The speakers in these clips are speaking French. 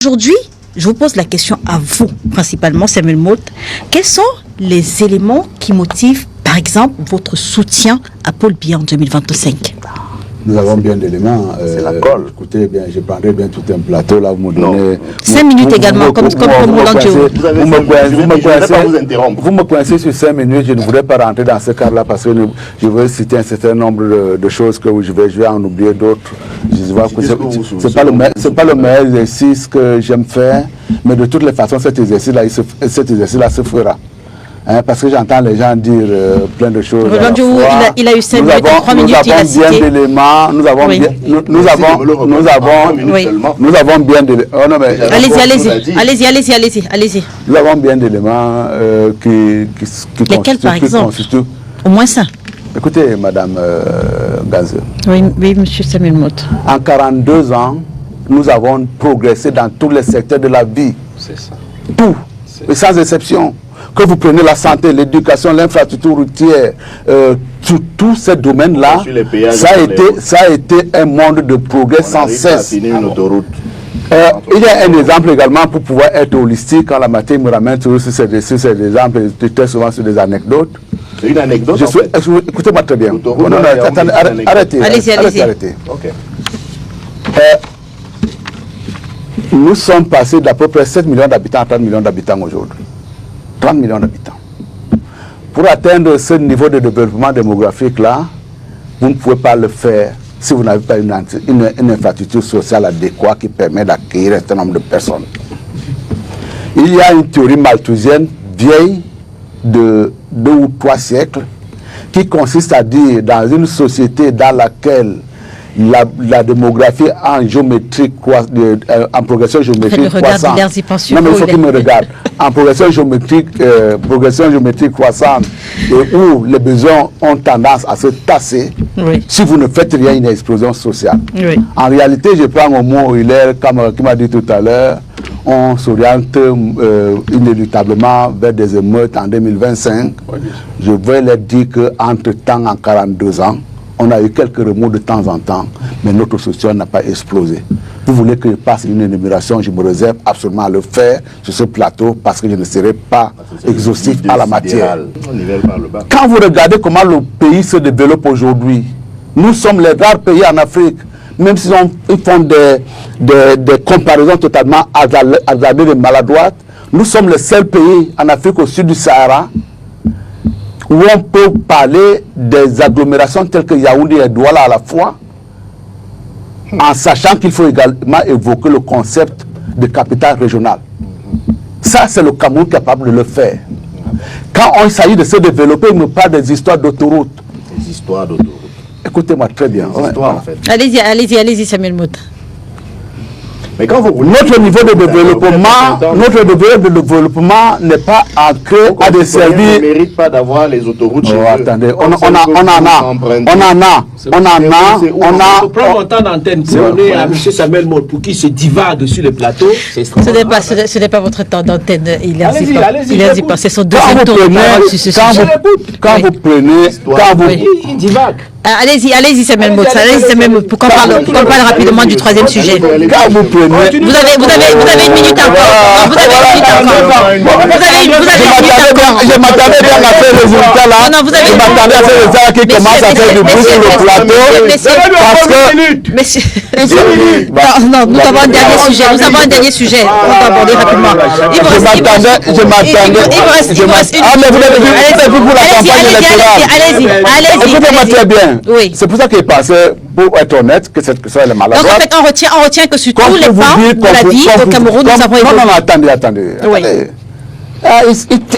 Aujourd'hui, je vous pose la question à vous, principalement, Samuel Moult. Quels sont les éléments qui motivent, par exemple, votre soutien à Paul Biya en 2025? Nous avons bien d'éléments. C'est la colle. Écoutez, bien, je prendrai bien tout un plateau là, vous me donnez... 5 minutes également, comme Roland Diop. Vous me coincez sur 5 minutes, je ne voudrais pas rentrer dans ce cadre-là parce que je veux citer un certain nombre de choses que je vais en oublier d'autres. C'est pas le meilleur exercice que j'aime faire, mais de toutes les façons, cet exercice-là se fera. Hein, parce que j'entends les gens dire plein de choses. Il a eu 5 minutes, 3 minutes, il a cité. Bien d'éléments, nous avons bien Allez-y. Nous avons bien d'éléments qui lesquels, par exemple? Au moins ça. Écoutez, Madame Gazeux. Oui, Monsieur Samuel Moult. En 42 ans, nous avons progressé dans tous les secteurs de la vie. C'est ça. Tout, et sans exception. Que vous prenez la santé, l'éducation, l'infrastructure routière, tous ces domaines-là, ça a été un monde de progrès sans cesse. Il y a un exemple également pour pouvoir être holistique en la matière. Il me ramène toujours sur ces exemples, très souvent sur des anecdotes. C'est une anecdote. Écoutez-moi très bien. Arrêtez. Allez-y. Okay. Nous sommes passés d'à peu près 7 millions d'habitants à 30 millions d'habitants aujourd'hui. 30 millions d'habitants. Pour atteindre ce niveau de développement démographique-là, vous ne pouvez pas le faire si vous n'avez pas une infrastructure sociale adéquate qui permet d'accueillir un certain nombre de personnes. Il y a une théorie malthusienne vieille de 2 ou 3 siècles qui consiste à dire dans une société dans laquelle la démographie en géométrie en progression géométrique croissante. Non, mais il faut qu'il me regarde. En progression géométrique croissante et où les besoins ont tendance à se tasser, oui. Si vous ne faites rien, une explosion sociale. Oui. En réalité, je prends au mot Hiller, qui m'a dit tout à l'heure, on s'oriente inéluctablement vers des émeutes en 2025. Oui. Je vais leur dire qu'entre-temps, en 42 ans, on a eu quelques remous de temps en temps, mais notre société n'a pas explosé. Vous voulez que je passe une énumération, je me réserve absolument à le faire sur ce plateau parce que je ne serai pas exhaustif à la matière. Quand vous regardez comment le pays se développe aujourd'hui, nous sommes les rares pays en Afrique, même s'ils font des comparaisons totalement hasardeuses et maladroites, nous sommes le seul pays en Afrique au sud du Sahara où on peut parler des agglomérations telles que Yaoundé et Douala à la fois, en sachant qu'il faut également évoquer le concept de capitale régionale. Ça, c'est le Cameroun capable de le faire. Quand il s'agit de se développer, il me parle des histoires d'autoroutes. Des histoires d'autoroutes. Écoutez-moi très bien. Des histoires, en fait. Allez-y, Samuel Moult. Mais quand notre niveau de développement n'est pas ancré à des services. Ne mérite pas d'avoir les autoroutes chez eux. Attendez, on en a. On prend mon temps d'antenne pour donner à M. Samuel Moult pour qu'il se divague sur le plateau. Ce n'est pas votre temps d'antenne. Allez-y. C'est son deuxième tour sur ce sujet. Il divague. Allez-y, Samuel Moult. Pour qu'on parle rapidement du troisième sujet. Quand vous prenez... Vous avez une minute encore. Je m'attendais bien à ces résultats-là. Je m'attendais à ces résultats qui commencent à faire du bruit sur le plateau. Parce que... Non, nous avons un dernier sujet. On va aborder rapidement. Je m'attendais. Mais vous avez vu pour la campagne électorale. Allez-y. Écoutez-moi très bien. Oui. C'est pour ça qu'il pensait, pour être honnête, que ça est maladroit. Donc en fait, on retient que sur tous les plans de la vie au Cameroun, nous avons évolué. Non, attendez. Oui.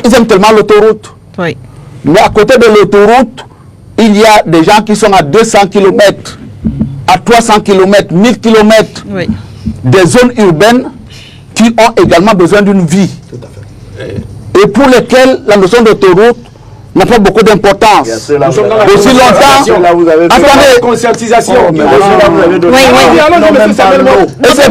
Ils aiment tellement l'autoroute. Oui. Mais à côté de l'autoroute, il y a des gens qui sont à 200 km, à 300 km, 1000 km, oui. Des zones urbaines qui ont également besoin d'une vie. Tout à fait. Et pour lesquelles la notion d'autoroute n'a pas beaucoup d'importance. Aussi longtemps. Attendez, conscientisation. Et c'est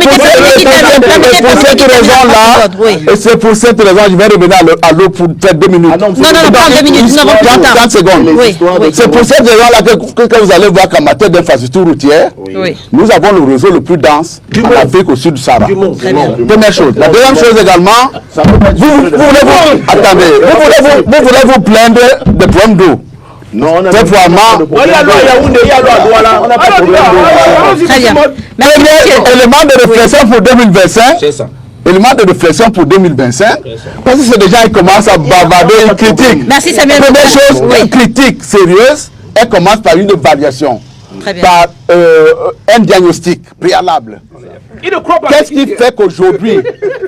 pour ceux raison-là, Oui. et c'est pour cette raison, je vais revenir à l'eau pour faire 2 minutes. Non, pas 2 minutes, nous avons plus de temps. 30 secondes. Oui, oui. C'est pour cette raison-là que vous allez voir qu'en matière d'infrastructure routière, Oui. nous avons le réseau le plus dense en Afrique au sud du Sahara. Très bien. Première chose. La deuxième chose également, vous voulez vous plaindre des problèmes d'eau. Non, on a Cette fois, Il y a l'eau à Yaoundé, il y a l'eau à Douala. Très bien. Merci, monsieur. premier élément de réflexion pour 2025. C'est ça. Élément de réflexion pour 2025. Parce que c'est déjà, ils commencent à bavarder, ils critiquent. Merci, Samuel. Première chose, Oui. une critique sérieuse, elle commence par une variation. Très bien. Par un diagnostic préalable. Il ne croit pas. Qu'est-ce qui fait qu'aujourd'hui,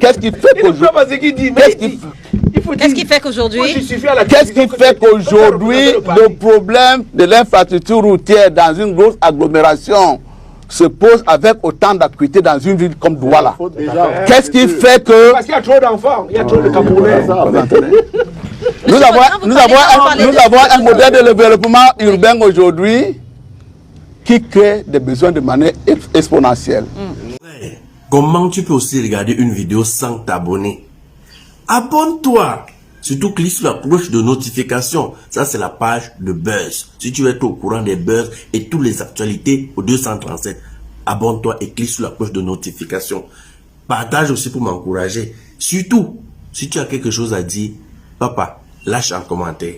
qu'est-ce qui fait Il ne croit pas ce qu'il dit. qu'est-ce qui- Qu'est-ce qui fait qu'aujourd'hui, qu'aujourd'hui, le problème de l'infrastructure routière dans une grosse agglomération se pose avec autant d'acuité dans une ville comme Douala? Qu'est-ce qui fait que Parce qu'il y a trop d'enfants, il y a trop de Camerounais. nous avons un modèle de développement urbain aujourd'hui qui crée des besoins de manière exponentielle. Comment tu peux aussi regarder une vidéo sans t'abonner? Abonne-toi! Surtout clique sur la cloche de notification. Ça, c'est la page de Buzz. Si tu veux être au courant des buzz et toutes les actualités au 237, abonne-toi et clique sur la cloche de notification. Partage aussi pour m'encourager. Surtout, si tu as quelque chose à dire, papa, lâche un commentaire.